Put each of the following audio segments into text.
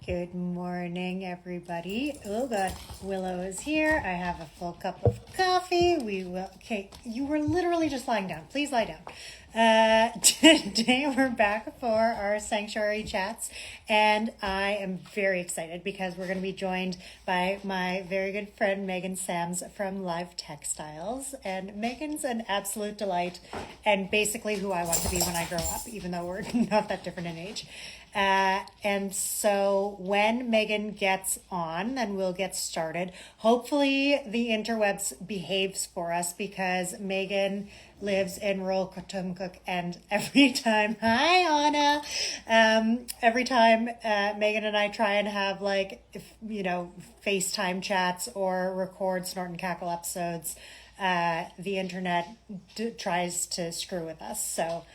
Good morning, everybody. Oh God, Willow is here. I have a full cup of coffee. Okay, you were literally just lying down. Please lie down. Today we're back for our sanctuary chats, and I am very excited because we're going to be joined by my very good friend Megan Sams from Live Textiles. And Megan's an absolute delight and basically who I want to be when I grow up, even though we're not that different in age. And so when Megan gets on, then we'll get started. Hopefully, the interwebs behaves for us because Megan lives in rural Cotumcook, and every time, hi Anna, every time Megan and I try and have FaceTime chats or record Snort and Cackle episodes, the internet tries to screw with us. So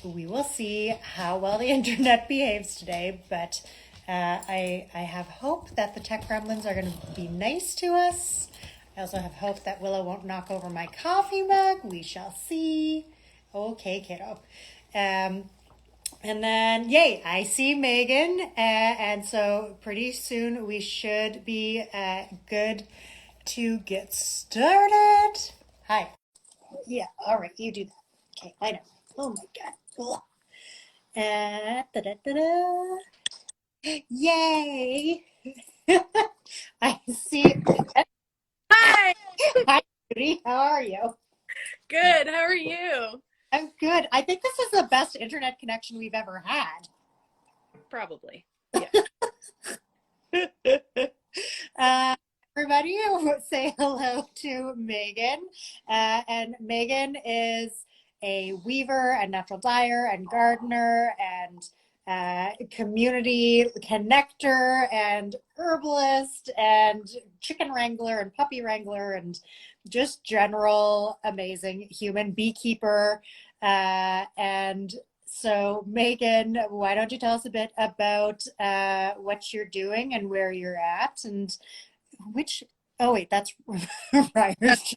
we will see how well the internet behaves today, but I have hope that the tech gremlins are going to be nice to us. I also have hope that Willow won't knock over my coffee mug. We shall see. Okay, kiddo. And then, yay, I see Megan. And so pretty soon we should be good to get started. Hi. Yeah, all right, you do that. Okay, I know. Oh my God. Da-da-da-da. Yay! I see. Hi, Hi, Judy. How are you? good. How are you? I'm good. I think this is the best internet connection we've ever had. Probably. Yeah. Uh, Everybody, say hello to Megan. And Megan is a weaver and natural dyer and gardener and community connector and herbalist and chicken wrangler and puppy wrangler and just general amazing human beekeeper. And so, Megan, why don't you tell us a bit about what you're doing and where you're at and which, oh wait, that's Ryer's.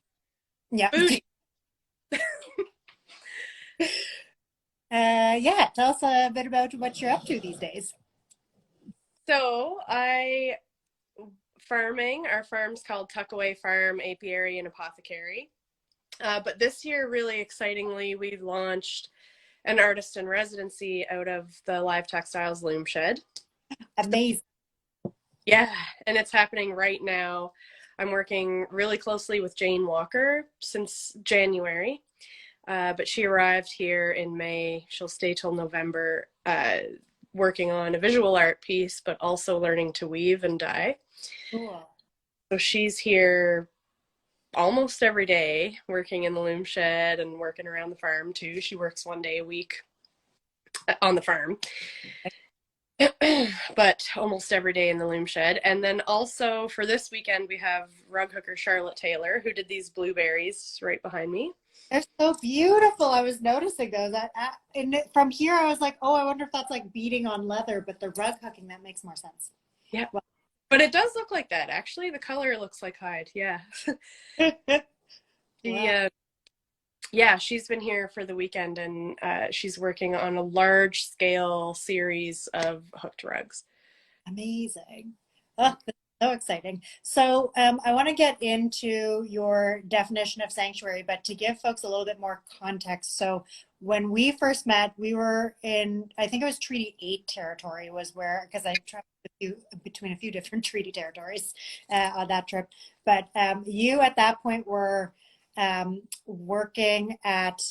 Yeah. Booty. Yeah, tell us a bit about what you're up to these days. So I farming. Our farm's called Tuckaway Farm Apiary and Apothecary. But this year, really excitingly, we launched an artist in residency out of the Live Textiles loom shed. Amazing. Yeah, and it's happening right now. I'm working really closely with Jane Walker since January. But she arrived here in May. She'll stay till November, working on a visual art piece, but also learning to weave and dye. Cool. So she's here almost every day, working in the loom shed and working around the farm too. She works 1 day a week on the farm, but almost every day in the loom shed. And then also for this weekend, we have rug hooker Charlotte Taylor, who did these blueberries right behind me. They're so beautiful. I was noticing those. From here, I was like, oh, I wonder if that's like beading on leather, but the rug hooking, that makes more sense. Yeah. Well, But it does look like that. Actually, the color looks like hide. Yeah. She, well, yeah, she's been here for the weekend and she's working on a large scale series of hooked rugs. amazing. Oh, this is so exciting. So, I want to get into your definition of sanctuary, but to give folks a little bit more context. So, when we first met, we were in, I think it was Treaty 8 territory, was where, because I traveled between a few different treaty territories on that trip. But you at that point were working at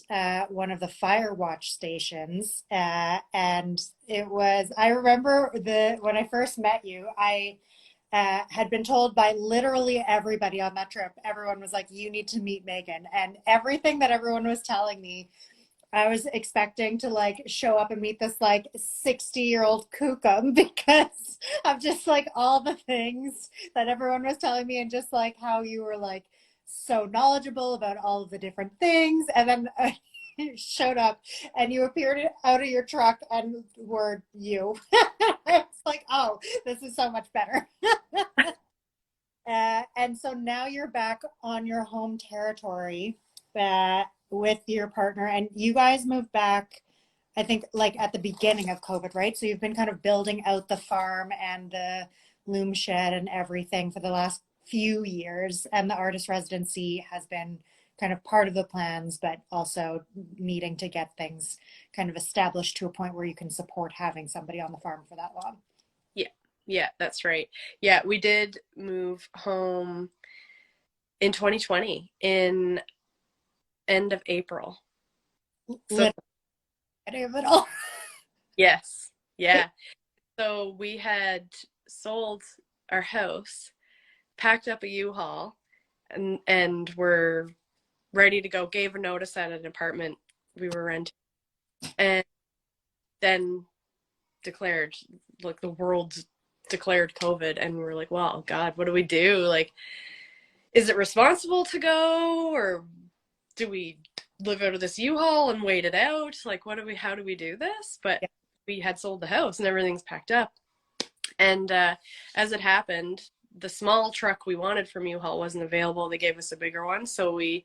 one of the fire watch stations, and it was. I remember when I first met you, I had been told by literally everybody on that trip. Everyone was like, "You need to meet Megan," and everything that everyone was telling me. I was expecting to like show up and meet this like 60-year-old kookum because of just like all the things that everyone was telling me and just like how you were like so knowledgeable about all of the different things. And then you showed up and you appeared out of your truck and were you. It's like, oh, this is so much better. And so now you're back on your home territory with your partner, and you guys moved back. I think like at the beginning of COVID, right? So you've been kind of building out the farm and the loom shed and everything for the last few years. And the artist residency has been kind of part of the plans, but also needing to get things kind of established to a point where you can support having somebody on the farm for that long. Yeah, yeah, that's right. Yeah, we did move home in 2020 in end of April. So Literally of it all. yes, yeah. So we had sold our house, packed up a U-Haul, and were ready to go. Gave a notice at an apartment we were renting, and then declared like the world declared COVID, and we were like, "Well, God, what do we do? Like, is it responsible to go, or do we live out of this U-Haul and wait it out? Like, what do we? How do we do this?" But Yeah. we had sold the house, and everything's packed up. And as it happened, the small truck we wanted from U-Haul wasn't available. They gave us a bigger one, so we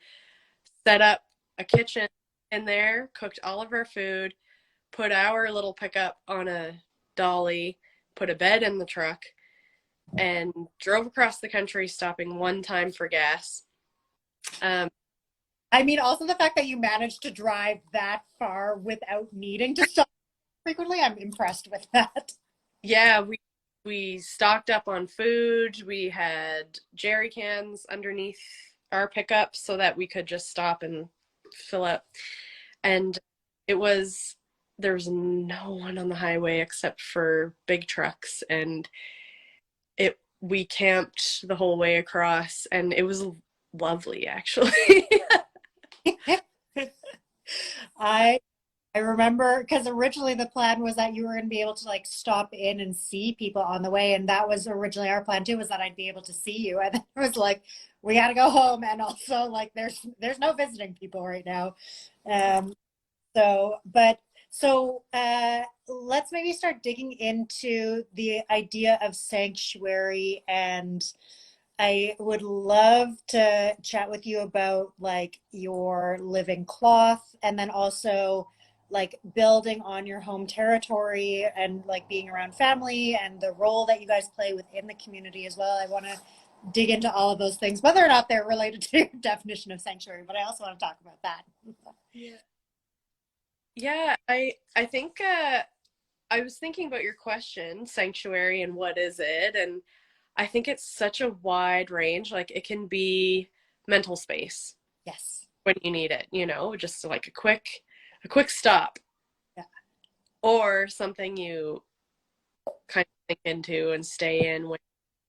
set up a kitchen in there, cooked all of our food, put our little pickup on a dolly, put a bed in the truck, and drove across the country, stopping one time for gas. Um, I mean, also the fact that you managed to drive that far without needing to stop frequently, I'm impressed with that. yeah, we stocked up on food. We had jerry cans underneath our pickup so that we could just stop and fill up. And it was there was no one on the highway except for big trucks, and it we camped the whole way across, and it was lovely actually. I I remember because originally the plan was that you were going to be able to like stop in and see people on the way, and that was originally our plan too, was that I'd be able to see you. And then it was like, we got to go home, and also like there's no visiting people right now. Um, so let's maybe start digging into the idea of sanctuary, and I would love to chat with you about like your living cloth, and then also like building on your home territory and like being around family and the role that you guys play within the community as well. I want to dig into all of those things, whether or not they're related to your definition of sanctuary, but I also want to talk about that. Yeah. Yeah, I think I was thinking about your question, sanctuary and what is it? And I think it's such a wide range. Like it can be mental space Yes. when you need it, just like a quick stop, Yeah. or something you kind of think into and stay in when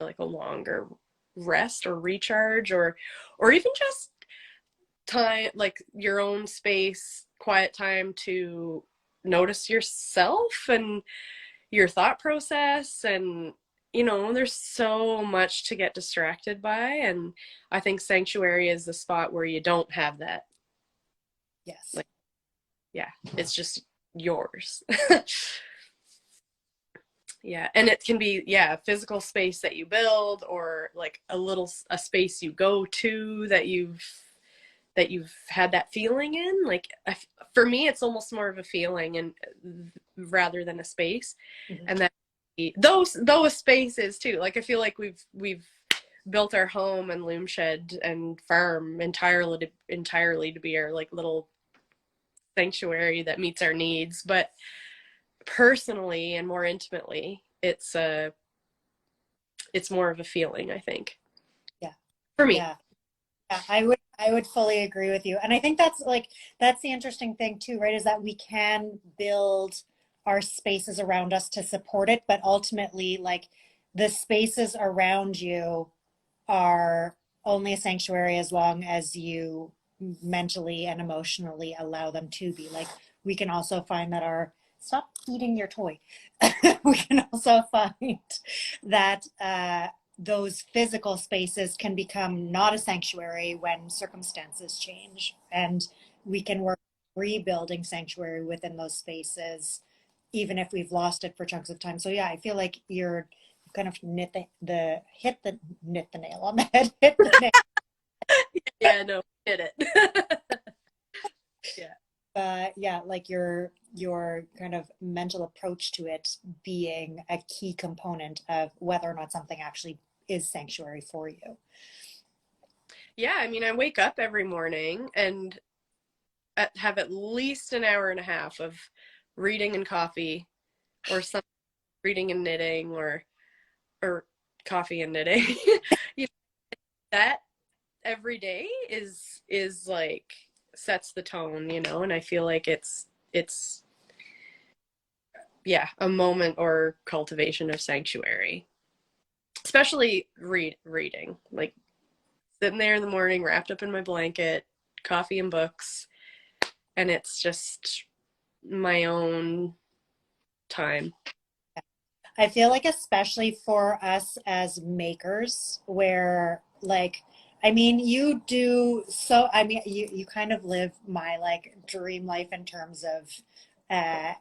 like a longer rest or recharge, or even just time, like your own space, quiet time to notice yourself and your thought process. And there's so much to get distracted by, and I think sanctuary is the spot where you don't have that. Yes. Like, yeah, it's just yours. Yeah, and it can be, yeah, a physical space that you build, or like a space you go to that you've had that feeling in. Like for me, it's almost more of a feeling, and rather than a space. Mhm. And that those spaces too. Like I feel like we've built our home and loom shed and farm entirely to be our like little sanctuary that meets our needs. But personally and more intimately, it's more of a feeling, I think, Yeah. for me. Yeah. Yeah, I would fully agree with you. And I think that's the interesting thing too, right? Is that we can build our spaces around us to support it, but ultimately like the spaces around you are only a sanctuary as long as you mentally and emotionally allow them to be. Like we can also find that our stop eating your toy. We can also find that those physical spaces can become not a sanctuary when circumstances change, and we can work rebuilding sanctuary within those spaces even if we've lost it for chunks of time. So yeah, I feel like you're kind of hit the nail on the head. Hit the nail. Yeah, no, did it. Yeah. yeah, like your kind of mental approach to it being a key component of whether or not something actually is sanctuary for you. Yeah, I mean, I wake up every morning and have at least an hour and a half of reading and coffee, or some reading and knitting, or coffee and knitting. You know, that every day is like sets the tone, you know, and I feel like it's yeah, a moment or cultivation of sanctuary. Especially reading. Like sitting there in the morning wrapped up in my blanket, coffee and books, and it's just my own time. I feel like especially for us as makers, where like, I mean, you do so, I mean, you kind of live my like dream life in terms of, uh,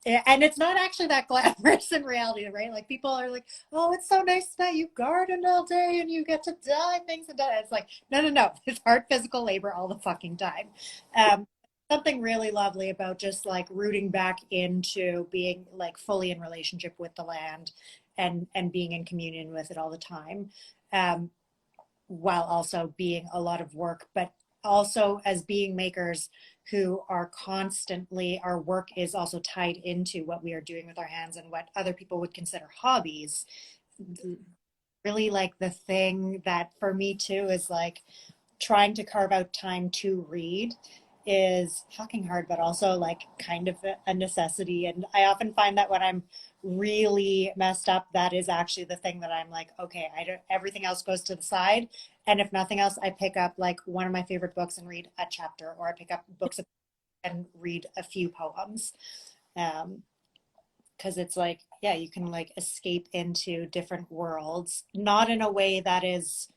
and it's not actually that glamorous in reality, right? Like people are like, oh, it's so nice that you garden all day and you get to dye things and dye. It's like, no, no, no. It's hard physical labor all the fucking time. Um, Something really lovely about just like rooting back into being like fully in relationship with the land and being in communion with it all the time, um, while also being a lot of work, but also as being makers who are constantly, our work is also tied into what we are doing with our hands and what other people would consider hobbies. Really like the thing that for me too is like trying to carve out time to read is fucking hard, but also like kind of a necessity. And I often find that when I'm really messed up, that is actually the thing that I'm like, okay, I don't, everything else goes to the side. And if nothing else, I pick up like one of my favorite books and read a chapter, or I pick up books and read a few poems. Um, because it's like, yeah, you can like escape into different worlds, not in a way that is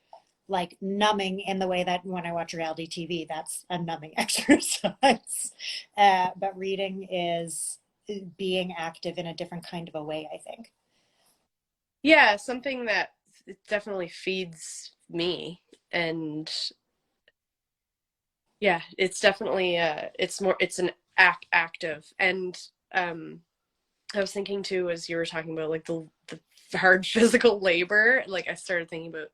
like numbing in the way that when I watch reality TV, that's a numbing exercise. But reading is being active in a different kind of a way, I think. Yeah, something that definitely feeds me. And yeah, it's definitely it's an active. And um I was thinking too, as you were talking about like the hard physical labor, like I started thinking about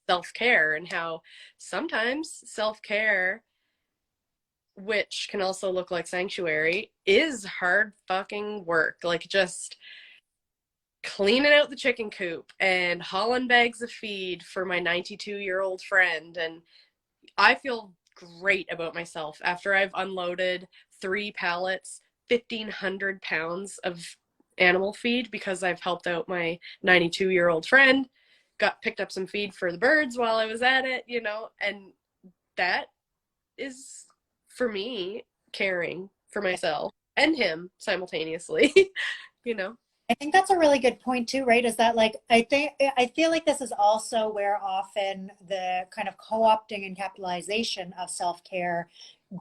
self-care and how sometimes self-care, which can also look like sanctuary, is hard fucking work. Like just cleaning out the chicken coop and hauling bags of feed for my 92-year-old friend. And I feel great about myself after I've unloaded 3 pallets, 1,500 pounds of animal feed because I've helped out my 92-year-old friend, picked up some feed for the birds while I was at it, you know, and that is for me caring for myself and him simultaneously, you know. I think that's a really good point too, right? Is that like I feel like this is also where often the kind of co-opting and capitalization of self-care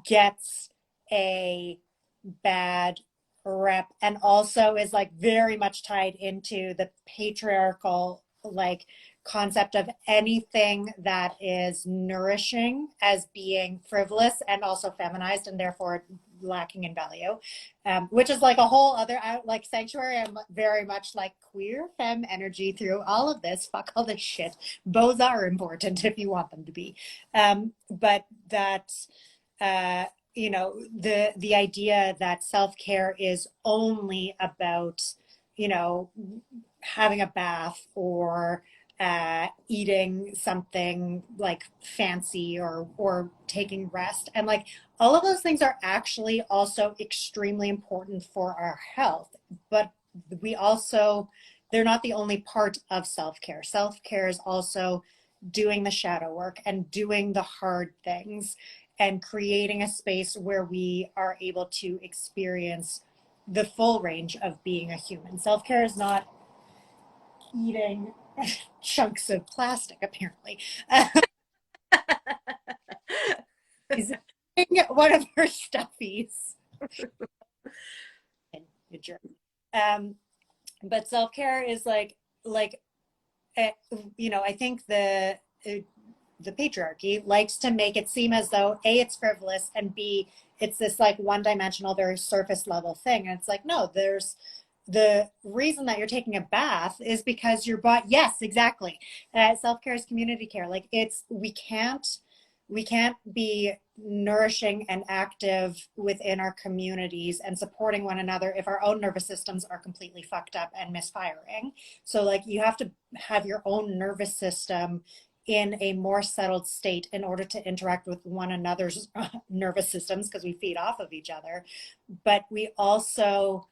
gets a bad rep, and also is like very much tied into the patriarchal like concept of anything that is nourishing as being frivolous and also feminized and therefore lacking in value, which is like a whole other like sanctuary. I'm very much like queer femme energy through all of this. Fuck all this shit. Both are important if you want them to be, but that uh, you know, the idea that self-care is only about, you know, having a bath or eating something like fancy or taking rest, and like all of those things are actually also extremely important for our health, but we also, they're not the only part of self-care. Self-care is also doing the shadow work and doing the hard things and creating a space where we are able to experience the full range of being a human. Self-care is not eating chunks of plastic, apparently. Is one of her stuffies. Good job. Um, but self-care is like uh, you know, I think the patriarchy likes to make it seem as though A, it's frivolous, and B, it's this like one-dimensional, very surface level thing. And it's like, no, there's the reason that you're taking a bath is because your body, yes, exactly. Self-care is community care. Like it's, we can't be nourishing and active within our communities and supporting one another if our own nervous systems are completely fucked up and misfiring. So like you have to have your own nervous system in a more settled state in order to interact with one another's nervous systems, because we feed off of each other. But we also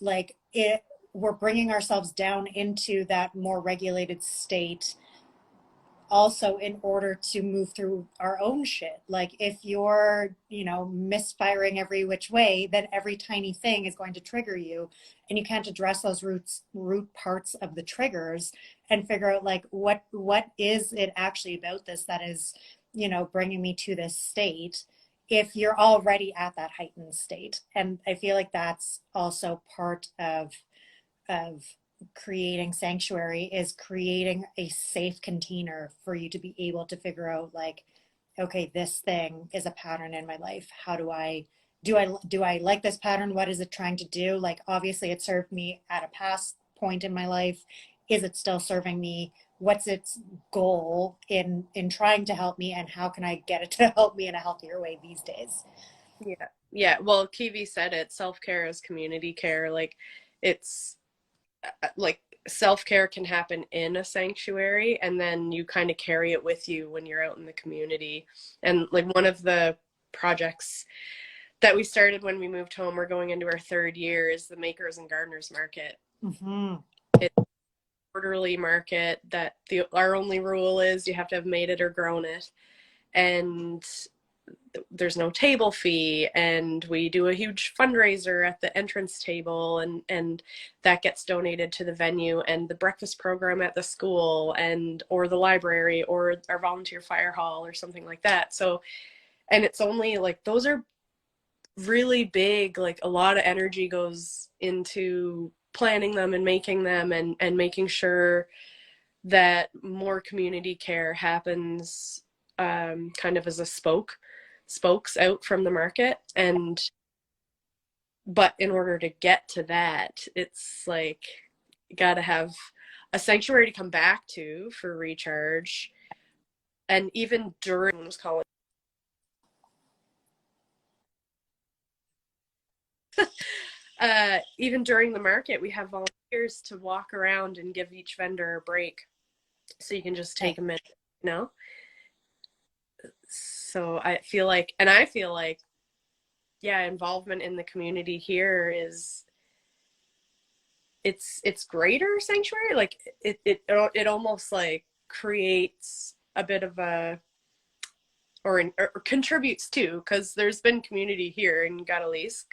like it, we're bringing ourselves down into that more regulated state also in order to move through our own shit. Like if you're, misfiring every which way, then every tiny thing is going to trigger you, and you can't address those root parts of the triggers and figure out like what is it actually about this that is, bringing me to this state if you're already at that heightened state. And I feel like that's also part of creating sanctuary, is creating a safe container for you to be able to figure out like, okay, this thing is a pattern in my life. How do I like this pattern? What is it trying to do? Like obviously it served me at a past point in my life. Is it still serving me? What's its goal in trying to help me, and how can I get it to help me in a healthier way these days? Yeah. Yeah. Well, Kiwi said it, self-care is community care. Like it's like self-care can happen in a sanctuary, and then you kind of carry it with you when you're out in the community. And like one of the projects that we started when we moved home, we're going into our third year, is the Makers and Gardeners Market. Mm-hmm. It's a quarterly market that our only rule is you have to have made it or grown it. And there's no table fee, and we do a huge fundraiser at the entrance table, and that gets donated to the venue and the breakfast program at the school and or the library or our volunteer fire hall or something like that. So, and it's only like those are really big, like a lot of energy goes into planning them and making them, and making sure that more community care happens, kind of as a spokes out from the market. And but in order to get to that, it's like you got to have a sanctuary to come back to for recharge. And even during college, even during the market, we have volunteers to walk around and give each vendor a break, so you can just take a minute, you know. So I feel like yeah, involvement in the community here is, it's greater sanctuary. Like it almost like creates a bit of a, or contributes to, because there's been community here in Gadalisk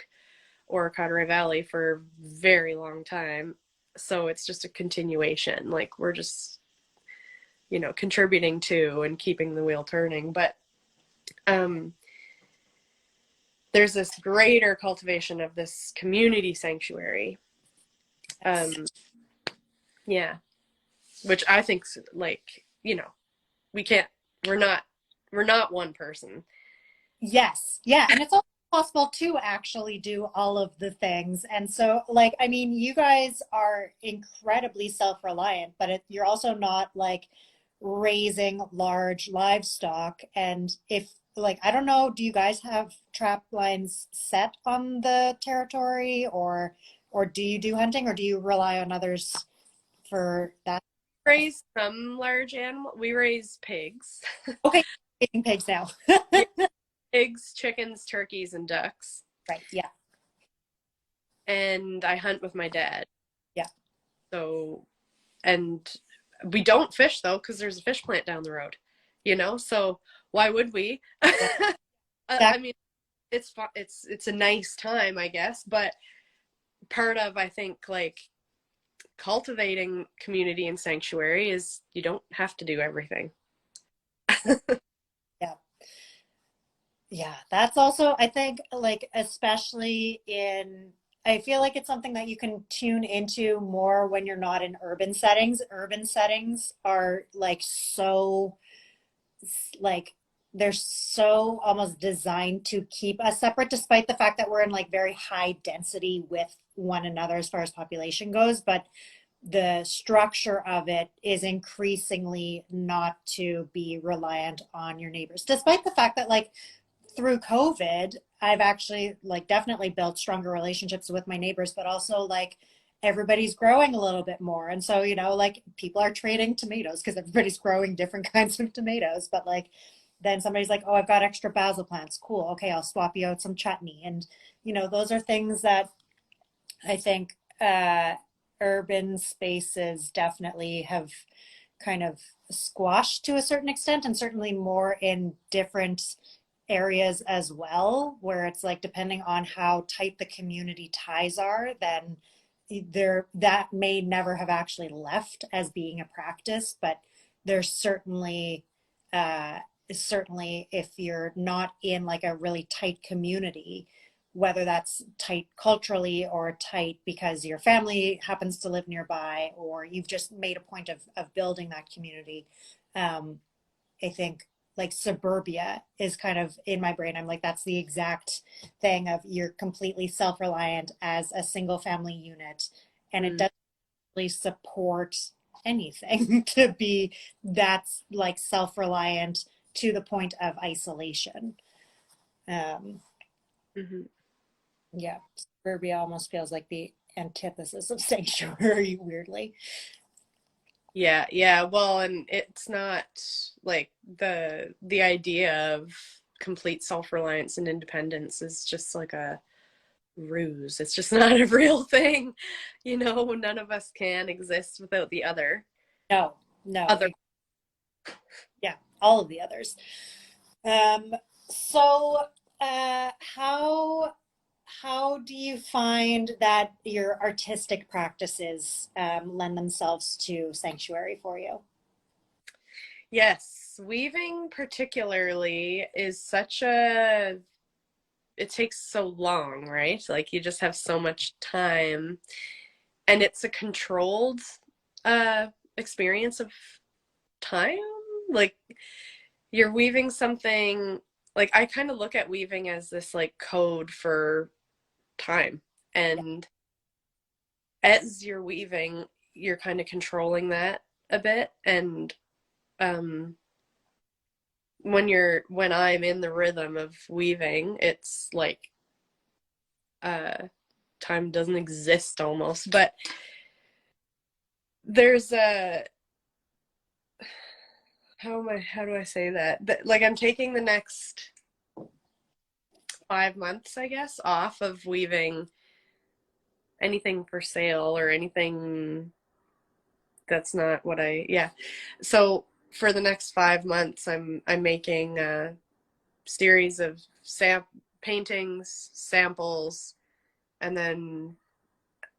or Cadre Valley for a very long time. So it's just a continuation. Like we're just, contributing to and keeping the wheel turning. But there's this greater cultivation of this community sanctuary. Yeah, which I think, like, we can't, we're not one person. Yes. Yeah. And it's also possible to actually do all of the things. And so, like, I mean, you guys are incredibly self-reliant, but you're also not like raising large livestock. And if, like, I don't know, do you guys have trap lines set on the territory, or do you do hunting, or do you rely on others for that? Raise some large animal. We raise pigs. Okay. Eating pigs now. Yeah, pigs, chickens, turkeys, and ducks. Right. Yeah. And I hunt with my dad. Yeah. So, and we don't fish though, because there's a fish plant down the road, so why would we? I mean, it's fun. It's a nice time, I guess, but part of, I think, like cultivating community and sanctuary is you don't have to do everything. Yeah. Yeah, that's also, I think, like, especially in, I feel like it's something that you can tune into more when you're not in urban settings. Urban settings are like so, like, they're so almost designed to keep us separate, despite the fact that we're in like very high density with one another as far as population goes. But the structure of it is increasingly not to be reliant on your neighbors, despite the fact that like through COVID, I've actually like definitely built stronger relationships with my neighbors, but also like everybody's growing a little bit more. And so, you know, like people are trading tomatoes because everybody's growing different kinds of tomatoes. But like then somebody's like, oh, I've got extra basil plants. Cool. Okay, I'll swap you out some chutney. And, you know, those are things that I think urban spaces definitely have kind of squashed to a certain extent, and certainly more in different areas as well, where it's like depending on how tight the community ties are, then there that may never have actually left as being a practice, but there's uh certainly if you're not in like a really tight community, whether that's tight culturally or tight because your family happens to live nearby or you've just made a point of building that community. I think like suburbia is kind of in my brain. I'm like, that's the exact thing of you're completely self-reliant as a single family unit. And it Mm. doesn't really support anything to be that's like self-reliant to the point of isolation. Um, Hmm. yeah, suburbia almost feels like the antithesis of sanctuary, weirdly. Yeah, yeah. Well, and it's not like the idea of complete self-reliance and independence is just like a ruse. It's just not a real thing. You know, none of us can exist without the other. No, no, Other. yeah, all of the others. Um, so, how do you find that your artistic practices lend themselves to sanctuary for you? Yes, weaving particularly is such a it takes so long, right? Like you just have so much time and it's a controlled uh experience of time. Like you're weaving something like I kind of look at weaving as this like code for time. Yeah. And as you're weaving, you're kind of controlling that a bit. And um when I'm in the rhythm of weaving, it's like uh time doesn't exist almost. But there's a how do I say that? Like I'm taking the next 5 months, I guess, off of weaving anything for sale or anything that's not what I yeah. So for the next 5 months I'm making a series of paintings, samples, and then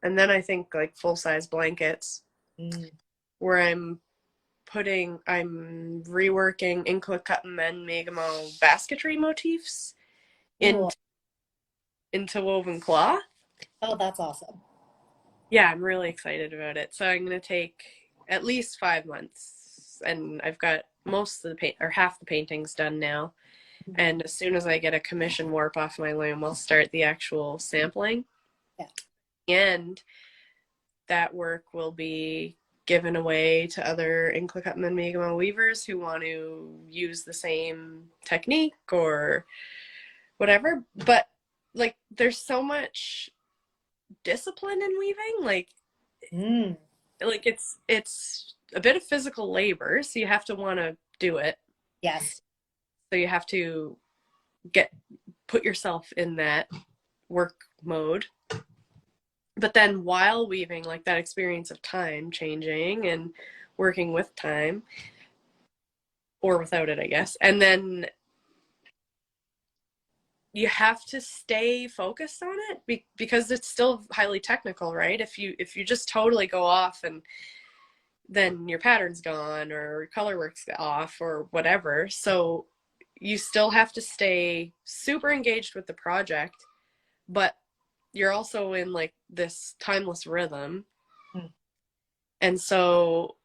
I think like full size blankets Mm. where I'm reworking Inklikupin and Megamo basketry motifs Cool. into woven cloth. Oh, that's awesome. Yeah, I'm really excited about it. So I'm gonna take at least 5 months, and I've got most of the paint or half the paintings done now. And as soon as I get a commission warp off my loom, I'll start the actual sampling. Yeah. And that work will be given away to other Inklikupin and Megamo weavers who want to use the same technique or whatever. But like there's so much discipline in weaving. Mm. Like it's a bit of physical labor, so you have to want to do it. Yes. So you have to get put yourself in that work mode. But then while weaving, like that experience of time changing and working with time or without it, I guess. And then you have to stay focused on it because it's still highly technical, right? If you just totally go off and then your pattern's gone or color work's off or whatever. So you still have to stay super engaged with the project, but you're also in like this timeless rhythm. Mm. And so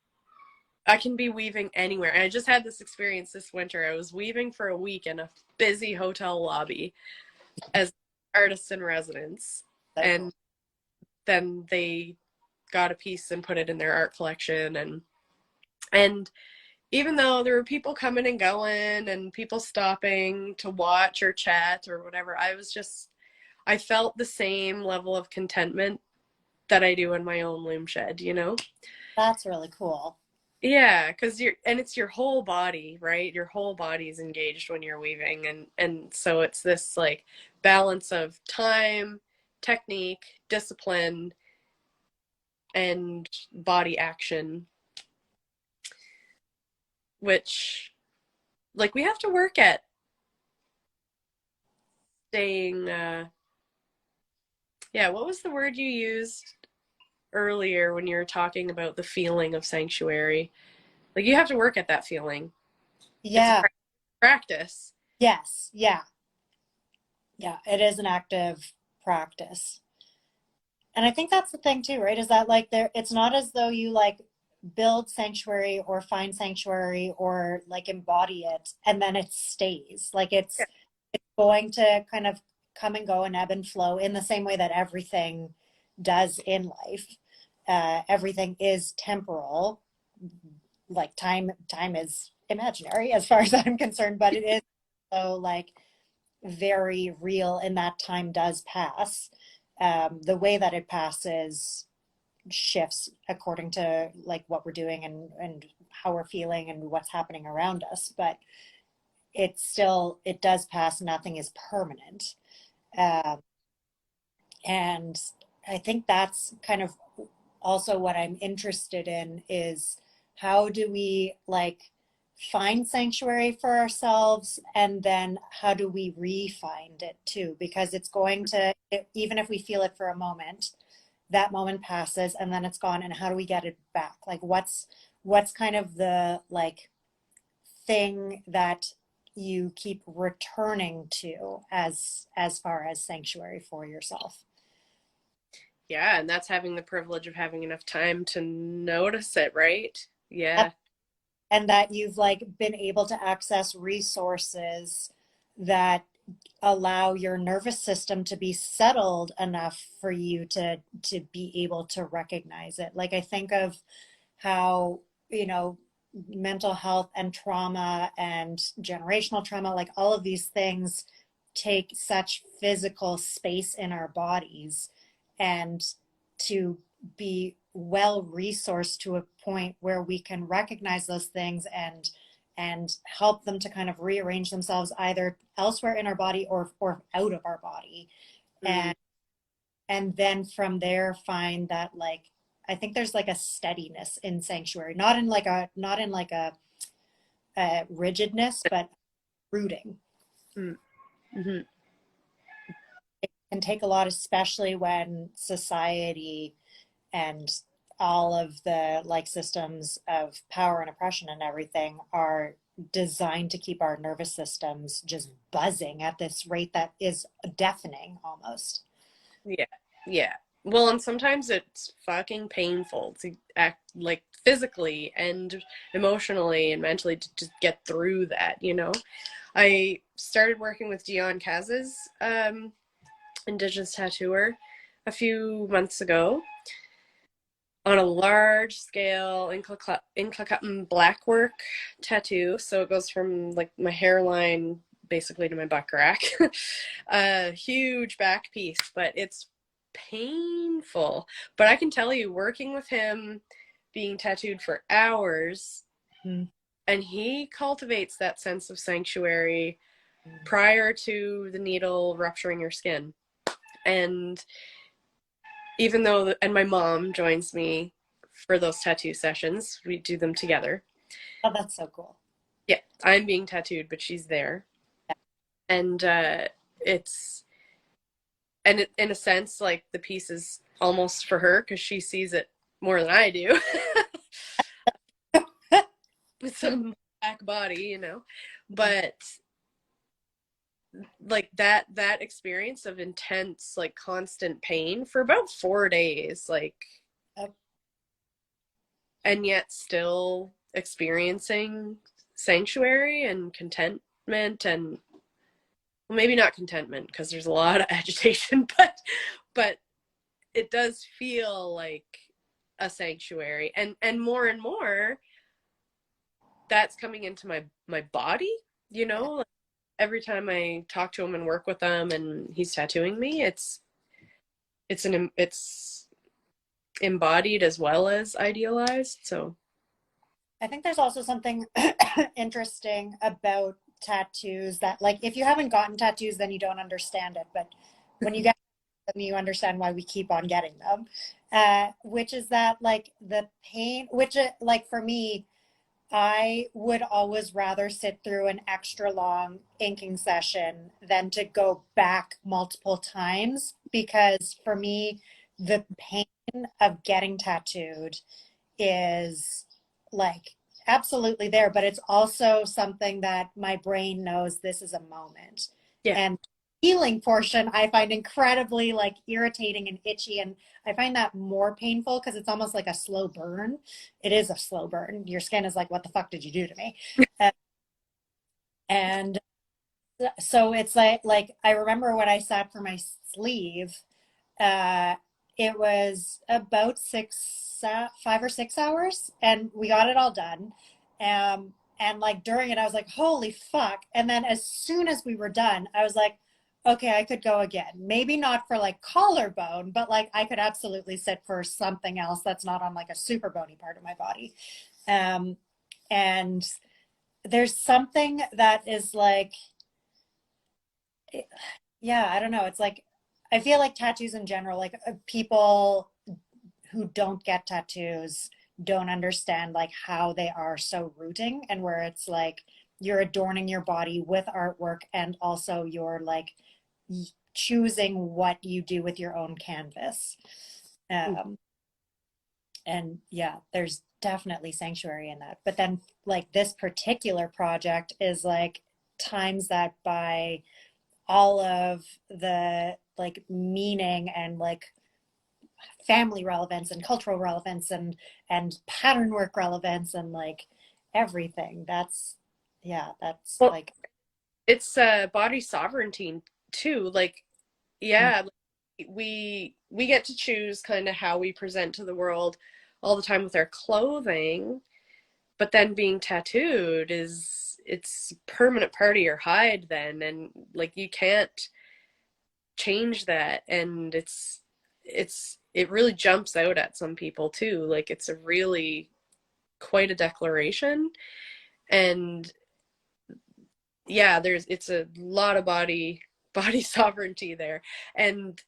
I can be weaving anywhere. And I just had this experience this winter. I was weaving for a week in a busy hotel lobby as artist in residence. So And cool. then they got a piece and put it in their art collection. And even though there were people coming and going and people stopping to watch or chat or whatever, I felt the same level of contentment that I do in my own loom shed, you know? That's really cool. Yeah, because it's your whole body, right? Your whole body is engaged when you're weaving, and so it's this like balance of time, technique, discipline, and body action, which like we have to work at staying. Yeah, what was the word you used earlier when you were talking about the feeling of sanctuary? Like you have to work at that feeling. It's a Yeah. practice. Yes. Yeah. Yeah. It is an active practice. And I think that's the thing too, right? Is that like there, it's not as though you like build sanctuary or find sanctuary or like embody it and then it stays. Like it's going to kind of come and go and ebb and flow in the same way that everything does in life. Everything is temporal. Like time is imaginary as far as I'm concerned, but it is so like very real and that time does pass. The way that it passes shifts according to like what we're doing and how we're feeling and what's happening around us, but it does pass. Nothing is permanent. um, and I think that's kind of also what I'm interested in is how do we like find sanctuary for ourselves and then how do we re-find it too, because it's going to, even if we feel it for a moment, that moment passes and then it's gone, and how do we get it back? Like what's kind of the like thing that you keep returning to as far as sanctuary for yourself? Yeah, and that's having the privilege of having enough time to notice it, right? Yeah. And that you've like been able to access resources that allow your nervous system to be settled enough for you to be able to recognize it. Like I think of how, you know, mental health and trauma and generational trauma, like all of these things take such physical space in our bodies, and to be well resourced to a point where we can recognize those things and help them to kind of rearrange themselves either elsewhere in our body or out of our body, Mm. and then from there find that like I think there's like a steadiness in sanctuary, not in like a rigidness, but rooting. Mm. Hmm. It can take a lot, especially when society and all of the like systems of power and oppression and everything are designed to keep our nervous systems just buzzing at this rate that is deafening almost. Yeah. Yeah. Well, and sometimes it's fucking painful to act like physically and emotionally and mentally to just get through that, you know? I started working with Dion Kaz's Indigenous tattooer a few months ago on a large scale Inclacutton black work tattoo. So it goes from like my hairline basically to my butt crack. A huge back piece, but it's painful. But I can tell you, working with him, being tattooed for hours, Mm. and he cultivates that sense of sanctuary prior to the needle rupturing your skin. And even though, and my mom joins me for those tattoo sessions, we do them together. Oh, that's so cool. Yeah, I'm being tattooed, but she's there. And it's, and it, in a sense, like the piece is almost for her because she sees it more than I do. It's on my back body, you know. But like that experience of intense like constant pain for about 4 days, like, Oh, and yet still experiencing sanctuary and contentment, and well, maybe not contentment because there's a lot of agitation, but it does feel like a sanctuary, and more that's coming into my body, you know, like every time I talk to him and work with him and he's tattooing me, it's embodied as well as idealized. So I think there's also something interesting about tattoos that, like, if you haven't gotten tattoos, then you don't understand it. But when you get them, you understand why we keep on getting them. Which is that, like, the pain, which, like, for me, I would always rather sit through an extra long inking session than to go back multiple times, because for me, the pain of getting tattooed is like absolutely there, but it's also something that my brain knows this is a moment. yeah. And healing portion I find incredibly like irritating and itchy, and I find that more painful because it's almost like a slow burn. It is a slow burn. Your skin is like, what the fuck did you do to me? Uh, and so it's like I remember when I sat for my sleeve, uh, it was about 5 or 6 hours, and we got it all done. And like during it, I was like, holy fuck. And then as soon as we were done, I was like, okay, I could go again. Maybe not for like collarbone, but like I could absolutely sit for something else that's not on like a super bony part of my body. Um, and there's something that is like, yeah, I don't know. It's like, I feel like tattoos in general, like people who don't get tattoos don't understand like how they are so rooting, and where it's like you're adorning your body with artwork, and also you're like choosing what you do with your own canvas. Um, and yeah, there's definitely sanctuary in that. But then like this particular project is like times that by all of the like meaning and like family relevance and cultural relevance and pattern work relevance and like everything. That's yeah, that's Well, like it's body sovereignty too. Like, mm, yeah, like, we get to choose kind of how we present to the world all the time with our clothing, but then being tattooed is it's permanent part of your hide then, and like you can't change that, and it really jumps out at some people too. Like it's a really quite a declaration, and yeah, it's a lot of body sovereignty there, and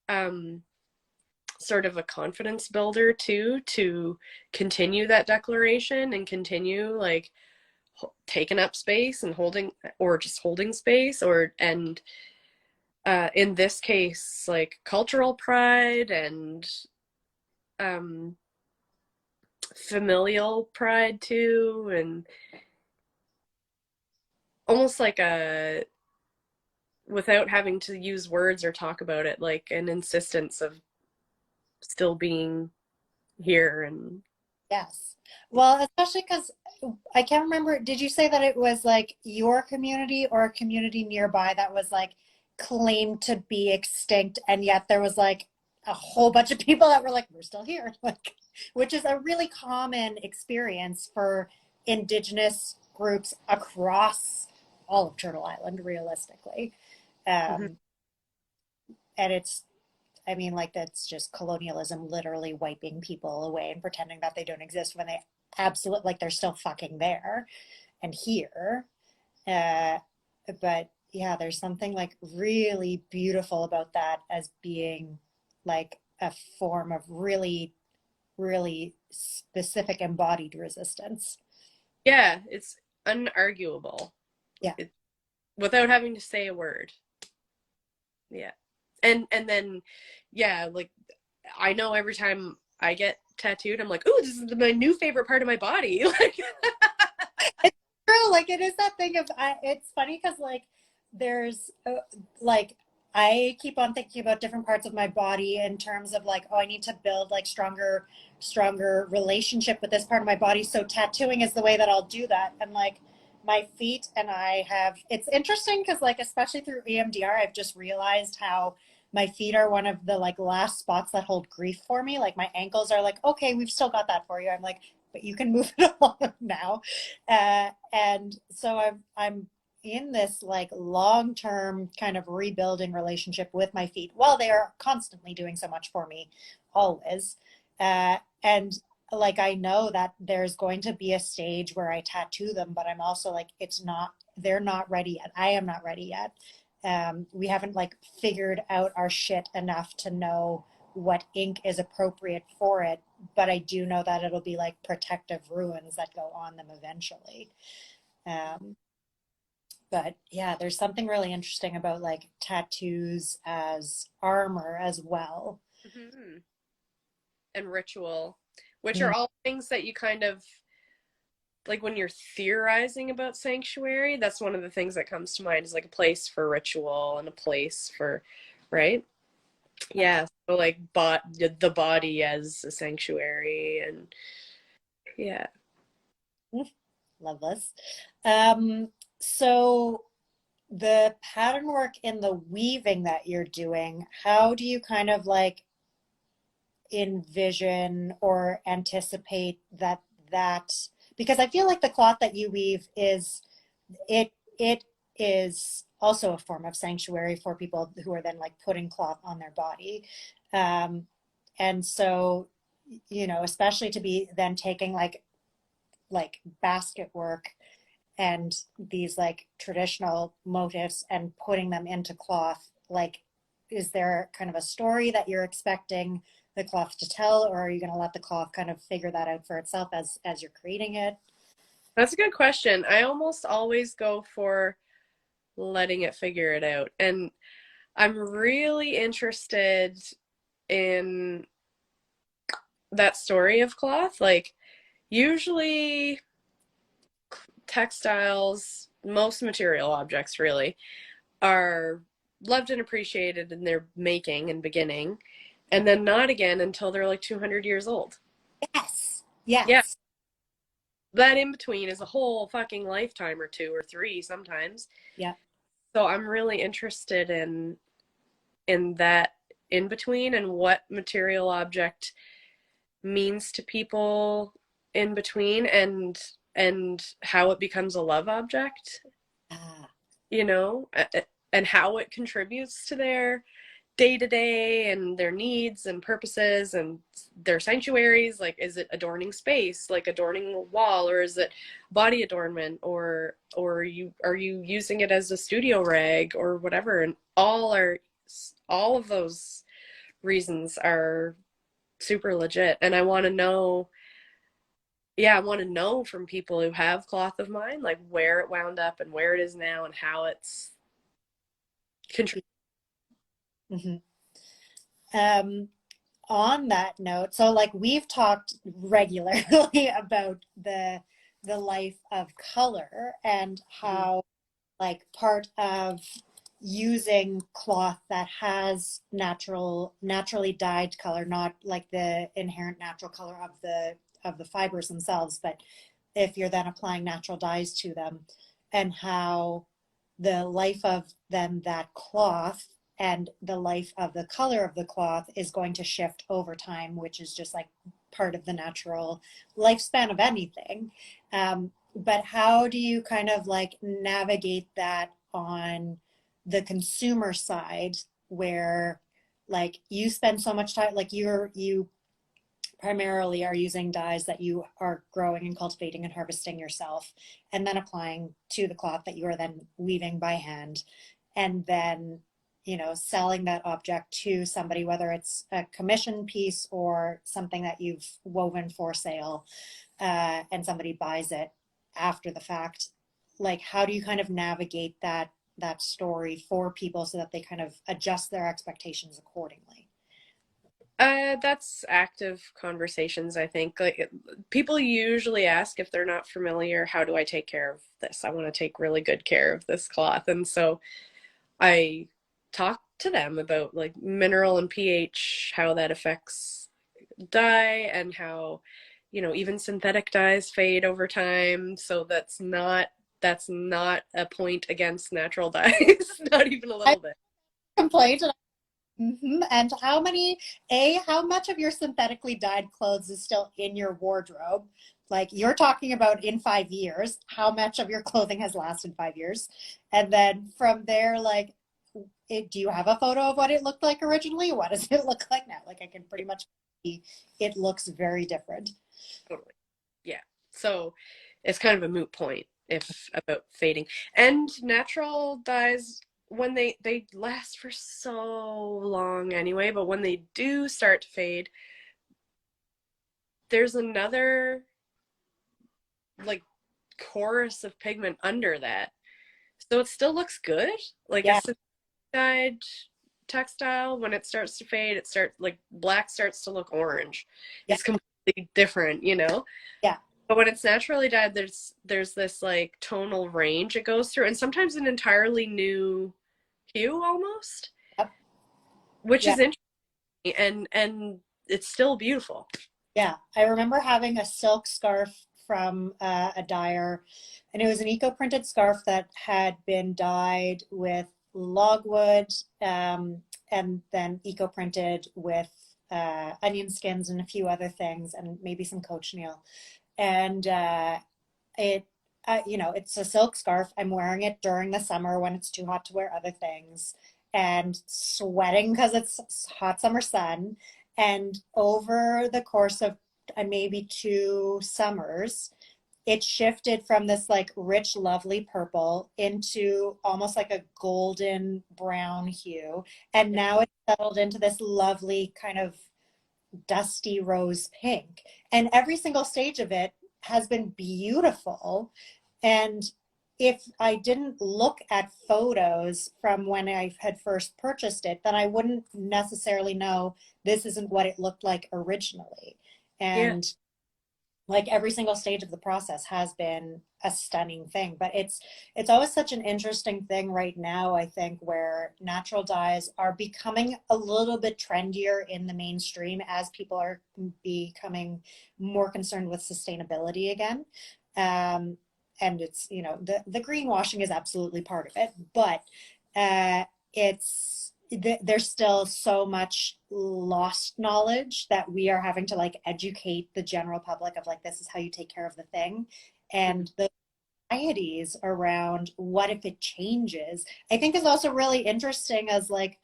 um sort of a confidence builder too, to continue that declaration and continue like taking up space and holding, or just holding space, or and in this case like cultural pride and um familial pride too, and almost like a, without having to use words or talk about it, like an insistence of still being here. And yes. Well, especially because I can't remember, did you say that it was like your community or a community nearby that was like claimed to be extinct, and yet there was like a whole bunch of people that were like, we're still here, like, which is a really common experience for indigenous groups across all of Turtle Island, realistically. mhm. Um, and it's, I mean, like, that's just colonialism literally wiping people away and pretending that they don't exist when they absolutely, like, they're still fucking there and here. Uh, but yeah, there's something like really beautiful about that as being like a form of really, really specific embodied resistance. Yeah, it's unarguable, Yeah. it, without having to say a word. Yeah, and then yeah, like I know every time I get tattooed, I'm like, ooh, this is my new favorite part of my body. Like, It's true. Like it is that thing of, it's funny because like there's like I keep on thinking about different parts of my body in terms of like, oh, I need to build like stronger relationship with this part of my body. So tattooing is the way that I'll do that. And like my feet and I have, it's interesting because like, especially through EMDR, I've just realized how my feet are one of the like last spots that hold grief for me. Like my ankles are like, okay, we've still got that for you. I'm like, but you can move it along now. And so I'm in this like long-term kind of rebuilding relationship with my feet while they are constantly doing so much for me always. And like I know that there's going to be a stage where I tattoo them, but I'm also like, it's not, they're not ready yet. I am not ready yet. We haven't like figured out our shit enough to know what ink is appropriate for it, but I do know that it'll be like protective ruins that go on them eventually. Um, but yeah, there's something really interesting about like tattoos as armor as well. Hmm. And ritual, which are Mm. all things that you kind of like when you're theorizing about sanctuary. That's one of the things that comes to mind is like a place for ritual and a place for, right? Yeah, so like the body as a sanctuary and yeah. Love this. Um, so the pattern work in the weaving that you're doing, how do you kind of like envision or anticipate that because I feel like the cloth that you weave is it is also a form of sanctuary for people who are then like putting cloth on their body. And so, you know, especially to be then taking like basket work and these like traditional motifs and putting them into cloth, like is there kind of a story that you're expecting the cloth to tell, or are you going to let the cloth kind of figure that out for itself as you're creating it? That's a good question. I almost always go for letting it figure it out. And I'm really interested in that story of cloth. Like, usually, textiles, most material objects really, are loved and appreciated in their making and beginning, and then not again until they're like 200 years old. Yes, Yeah, yes. that in between is a whole fucking lifetime or two or three sometimes. Yeah. So I'm really interested in that in between and what material object means to people in between and how it becomes a love object, Ah, you know, and how it contributes to their day to day and their needs and purposes and their sanctuaries. Like, is it adorning space, like adorning a wall, or is it body adornment, or are you using it as a studio rag or whatever? And all of those reasons are super legit. And I want to know, yeah, I want to know from people who have cloth of mine, like where it wound up and where it is now and how it's contributing. mhm. Um, on that note, so like we've talked regularly about the life of color and how like part of using cloth that has naturally dyed color, not like the inherent natural color of the fibers themselves, but if you're then applying natural dyes to them, and how the life of then that cloth and the life of the color of the cloth is going to shift over time, which is just like part of the natural lifespan of anything. But how do you kind of like navigate that on the consumer side where like you spend so much time, like you primarily are using dyes that you are growing and cultivating and harvesting yourself and then applying to the cloth that you are then weaving by hand and then you know selling that object to somebody, whether it's a commission piece or something that you've woven for sale, and somebody buys it after the fact. Like how do you kind of navigate that story for people so that they kind of adjust their expectations accordingly? That's active conversations, I think. Like, people usually ask if they're not familiar, how do I take care of this? I want to take really good care of this cloth. And so I talk to them about like mineral and pH, how that affects dye, and how, you know, even synthetic dyes fade over time. So that's not a point against natural dyes, not even a I little bit. complained. And how much of your synthetically dyed clothes is still in your wardrobe? Like you're talking about in 5 years, how much of your clothing has lasted 5 years? And then from there, like, do you have a photo of what it looked like originally? What does it look like now? Like I can pretty much see it looks very different. Totally. Yeah. So it's kind of a moot point if about fading. And natural dyes, when they last for so long anyway, but when they do start to fade, there's another like chorus of pigment under that. So it still looks good. Like a Yeah, synthetic dyed textile, when it starts to fade, it starts like black starts to look orange. yeah, It's completely different, you know? yeah. But when it's naturally dyed, there's this like tonal range it goes through, and sometimes an entirely new hue almost, Yep. which Yeah. is interesting, and it's still beautiful. Yeah, I remember having a silk scarf from a dyer, and it was an eco-printed scarf that had been dyed with logwood, and then eco-printed with onion skins and a few other things, and maybe some cochineal. And it, it's a silk scarf. I'm wearing it during the summer when it's too hot to wear other things, and sweating because it's hot summer sun. And over the course of maybe 2 summers, it shifted from this like rich, lovely purple into almost like a golden brown hue. And now it's settled into this lovely kind of dusty rose pink. And every single stage of it has been beautiful. And if I didn't look at photos from when I had first purchased it, then I wouldn't necessarily know this isn't what it looked like originally. Yeah. And like every single stage of the process has been a stunning thing, but it's always such an interesting thing right now, I think, where natural dyes are becoming a little bit trendier in the mainstream as people are becoming more concerned with sustainability again. And it's, the greenwashing is absolutely part of it, but it's there's still so much lost knowledge that we are having to like educate the general public of like this is how you take care of the thing, Mhm. and the anxieties around what if it changes, I think is also really interesting as like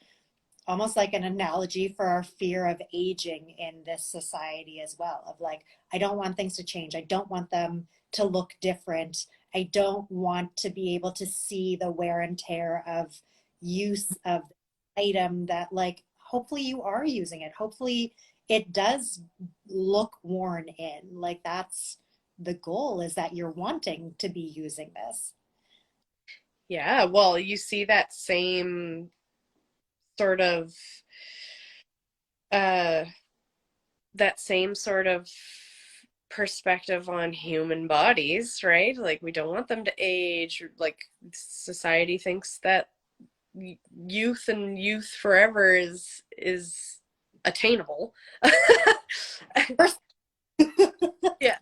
almost like an analogy for our fear of aging in this society as well, of like I don't want things to change, I don't want them to look different, I don't want to be able to see the wear and tear of use of the item that like hopefully you are using it, hopefully it does look worn in, like that's the goal, is that you're wanting to be using this. Yeah, well, you see that same sort of uh that same sort of perspective on human bodies, right? Like we don't want them to age. Like society thinks that youth and youth forever is attainable. Yeah.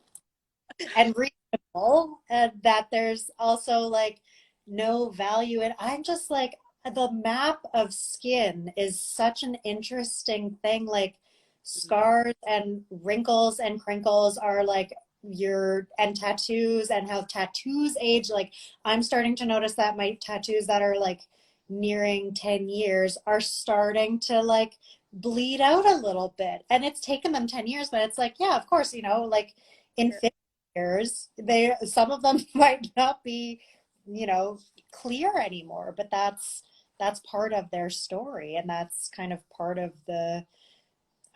And reasonable, and that there's also like no value in, I'm just like the map of skin is such an interesting thing, like scars and wrinkles and crinkles are like your, and tattoos, and how tattoos age, like I'm starting to notice that my tattoos that are like nearing 10 years are starting to like bleed out a little bit, and it's taken them 10 years, but it's like yeah, of course, like in years, some of them might not be, clear anymore, but that's part of their story, and that's kind of part of the,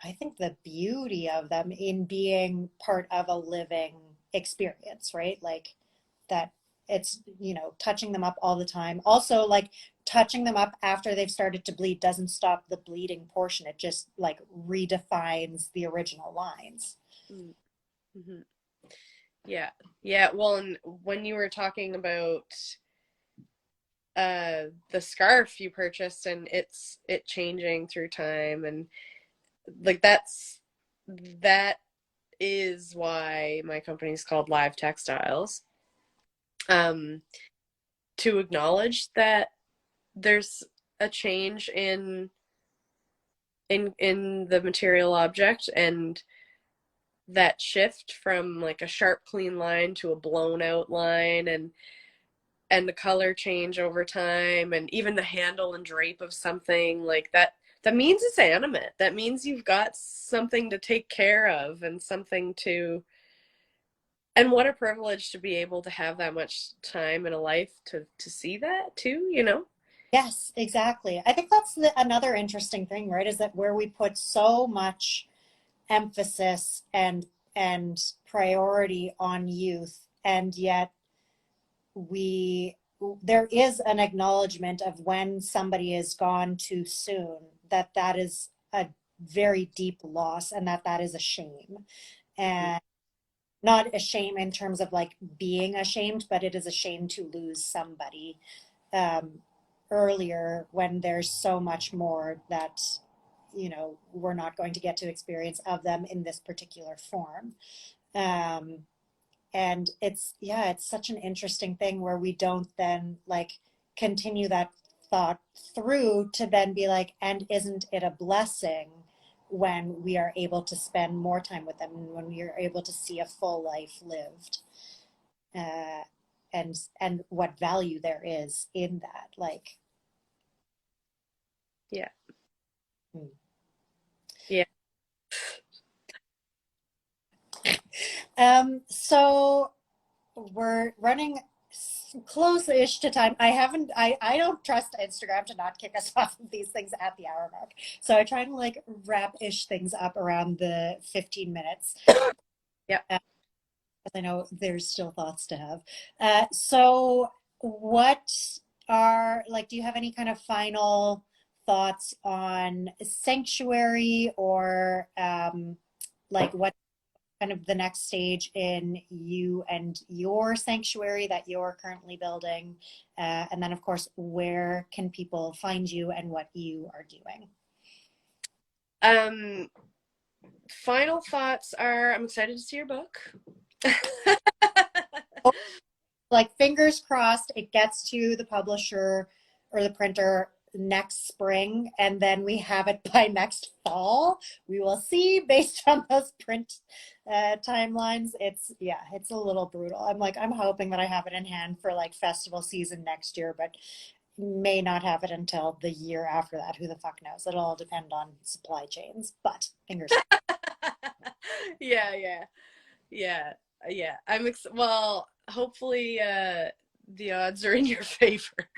I think, the beauty of them in being part of a living experience, right? Like that it's, touching them up all the time. Also, like touching them up after they've started to bleed doesn't stop the bleeding portion. It just like redefines the original lines. Mm-hmm. Yeah. Yeah. Well, and when you were talking about the scarf you purchased, and it changing through time, and like that is why my company is called Live Textiles. Um, to acknowledge that there's a change in the material object, and that shift from like a sharp clean line to a blown out line, and the color change over time, and even the handle and drape of something like that, that means it's animate. That means you've got something to take care of, and something to, and what a privilege to be able to have that much time in a life to see that too, you know. Yes, exactly. I think that's another interesting thing, right? Is that where we put so much emphasis and priority on youth, and yet we there is an acknowledgement of when somebody is gone too soon, that that is a very deep loss, and that that is a shame. And not a shame in terms of like being ashamed, but it is a shame to lose somebody um, earlier when there's so much more that we're not going to get to experience of them in this particular form. um, and it's, yeah, it's such an interesting thing where we don't then like continue that thought through to then be like, and isn't it a blessing when we are able to spend more time with them, and when we are able to see a full life lived, uh, and what value there is in that, like. Yeah. Hmm. Yeah. So we're running close-ish to time. I don't trust Instagram to not kick us off of these things at the hour mark. So I try to like wrap-ish things up around the 15 minutes. Yeah. I know there's still thoughts to have. So what are, like, do you have any kind of final thoughts on sanctuary, or like what kind of the next stage in you and your sanctuary that you're currently building? And then, of course, where can people find you and what you are doing? Um, final thoughts are, I'm excited to see your book. Like, fingers crossed it gets to the publisher or the printer next spring, and then we have it by next fall. We will see based on those print timelines. It's, yeah, it's a little brutal. I'm hoping that I have it in hand for like festival season next year, but may not have it until the year after that. Who the fuck knows? It'll all depend on supply chains, but fingers crossed. Yeah, yeah, yeah, yeah. Well, hopefully the odds are in your favor.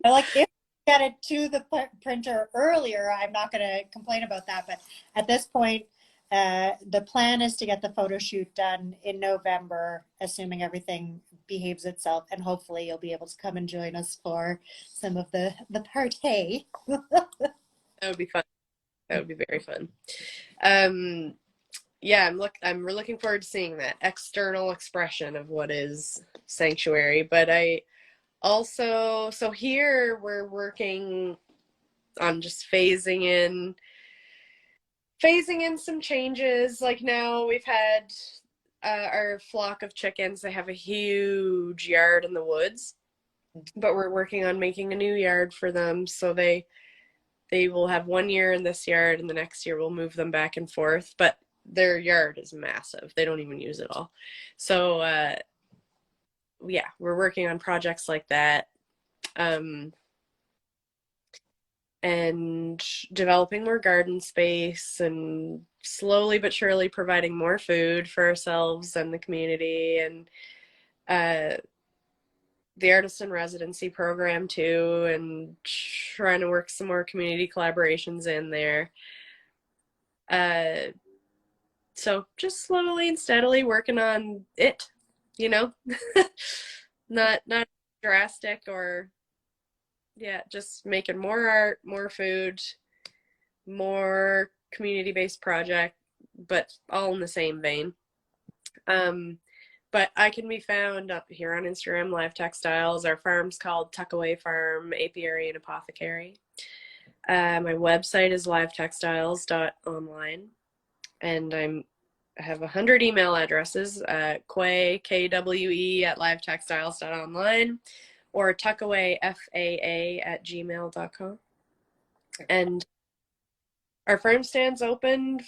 Like, if we get it to the printer earlier, I'm not going to complain about that. But at this point, the plan is to get the photo shoot done in November, assuming everything behaves itself, and hopefully you'll be able to come and join us for some of the party. That would be fun. That would be very fun. Um, yeah, we're looking forward to seeing that external expression of what is sanctuary. But I also, so here we're working on just phasing in some changes. Like now we've had our flock of chickens. They have a huge yard in the woods, but we're working on making a new yard for them, so they will have 1 year in this yard, and the next year we'll move them back and forth. But their yard is massive. They don't even use it all. So yeah, we're working on projects like that. Um, and developing more garden space, and slowly but surely providing more food for ourselves and the community, and uh, the artist in residency program too, and trying to work some more community collaborations in there. Uh, so just slowly and steadily working on it, you know, not drastic, or yeah, just making more art, more food, more community-based project, but all in the same vein. Um, But I can be found up here on Instagram, Live Textiles. Our farm's called Tuckaway Farm Apiary and Apothecary. My website is livetextiles.online, and I have 100 email addresses, Kwe, Kwe at livetextiles.online, or tuckawayfaa@gmail.com. And our farm stands open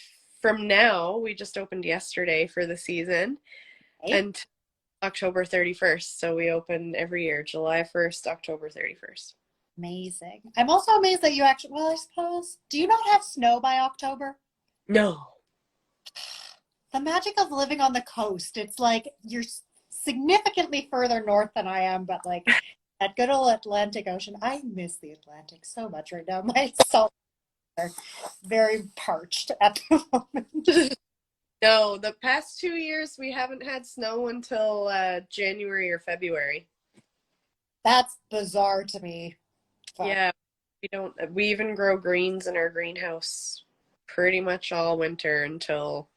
from now. We just opened yesterday for the season, and October 31st. So we open every year, July 1st, October 31st. Amazing. I'm also amazed that you actually, well, I suppose, do you not have snow by October? No. The magic of living on the coast. It's like you're significantly further north than I am, but like that good old Atlantic Ocean. I miss the Atlantic so much right now. My salt are very parched at the moment. No, the past 2 years we haven't had snow until January or February. That's bizarre to me. Fuck. Yeah, we even grow greens in our greenhouse pretty much all winter until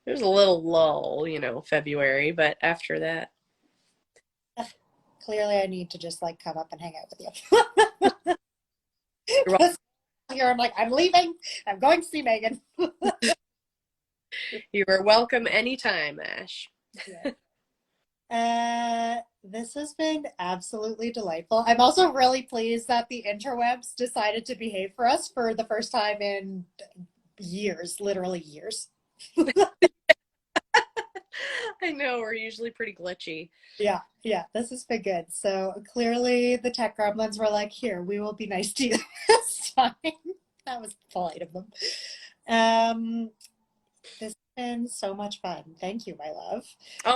there's a little lull, February, but after that. Clearly I need to just like come up and hang out with you. Here I'm like, I'm leaving. I'm going to see Megan. You are welcome anytime, Ash. This has been absolutely delightful. I'm also really pleased that the interwebs decided to behave for us for the first time in years, literally years. I know, we're usually pretty glitchy. Yeah, this has been good. So clearly the tech gremlins were like, here, we will be nice to you this time. That was polite of them. This has been so much fun. Thank you, my love. Oh,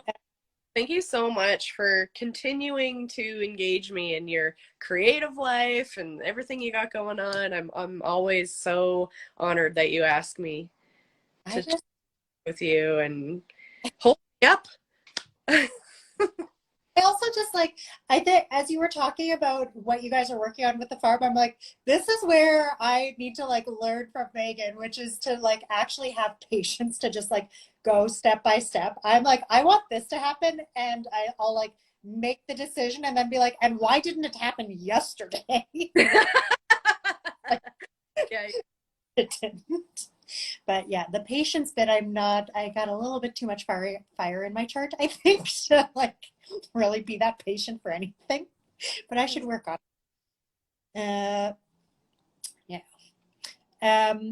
thank you so much for continuing to engage me in your creative life and everything you got going on. I'm always so honored that you asked me to chat with you and hold me up. I also just like, I think as you were talking about what you guys are working on with the farm, I'm like, this is where I need to like learn from Megan, which is to like actually have patience to just like go step by step. I'm like, I want this to happen, and I'll like make the decision and then be like, and why didn't it happen yesterday? Yeah. It didn't. But yeah, the patience bit, I got a little bit too much fire in my chart, I think, to like really be that patient for anything. But I should work on it. Yeah.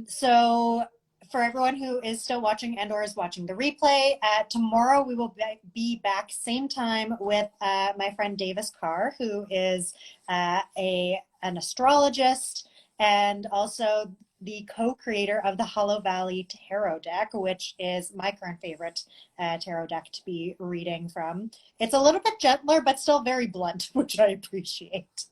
So for everyone who is still watching and or is watching the replay, tomorrow we will be back same time with my friend Davis Carr, who is an astrologist and also the co-creator of the Hollow Valley Tarot deck, which is my current favorite tarot deck to be reading from. It's a little bit gentler, but still very blunt, which I appreciate.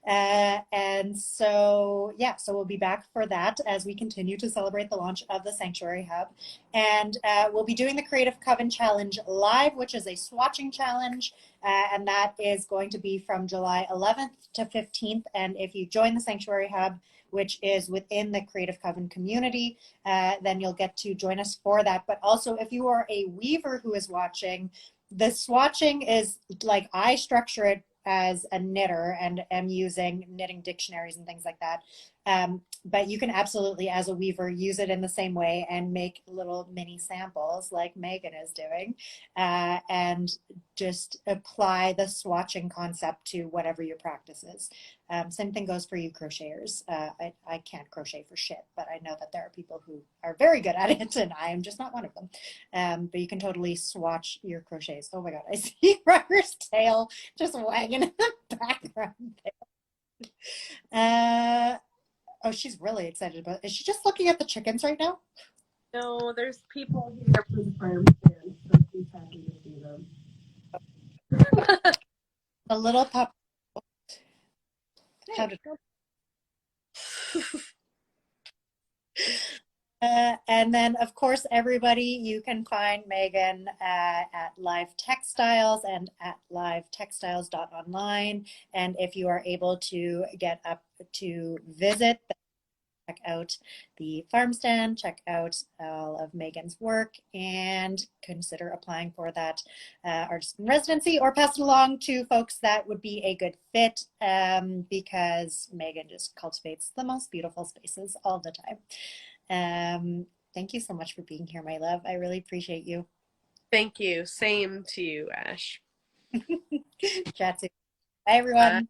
And so, yeah, so we'll be back for that as we continue to celebrate the launch of the Sanctuary Hub. And we'll be doing the Creative Coven Challenge live, which is a swatching challenge. And that is going to be from July 11th to 15th. And if you join the Sanctuary Hub, which is within the Creative Coven community, then you'll get to join us for that. But also, if you are a weaver who is watching, the swatching is like, I structure it as a knitter and am using knitting dictionaries and things like that. But you can absolutely, as a weaver, use it in the same way and make little mini samples like Megan is doing, and just apply the swatching concept to whatever your practice is. Same thing goes for you crocheters. I can't crochet for shit, but I know that there are people who are very good at it, and I am just not one of them. But you can totally swatch your crochets. Oh my God, I see Rutger's tail just wagging in the background there. Oh, she's really excited about it. Is she just looking at the chickens right now? No, there's people here for the farm stand, so she's happy to see them. A little pup. How did... And then, of course, everybody, you can find Megan at Live Textiles and at livetextiles.online. And if you are able to get up to visit the out the farm stand, check out all of Megan's work, and consider applying for that artist in residency, or pass it along to folks that would be a good fit, because Megan just cultivates the most beautiful spaces all the time. Thank you so much for being here, my love. I really appreciate you. Thank you. Same to you, Ash. Chat soon. Bye, everyone.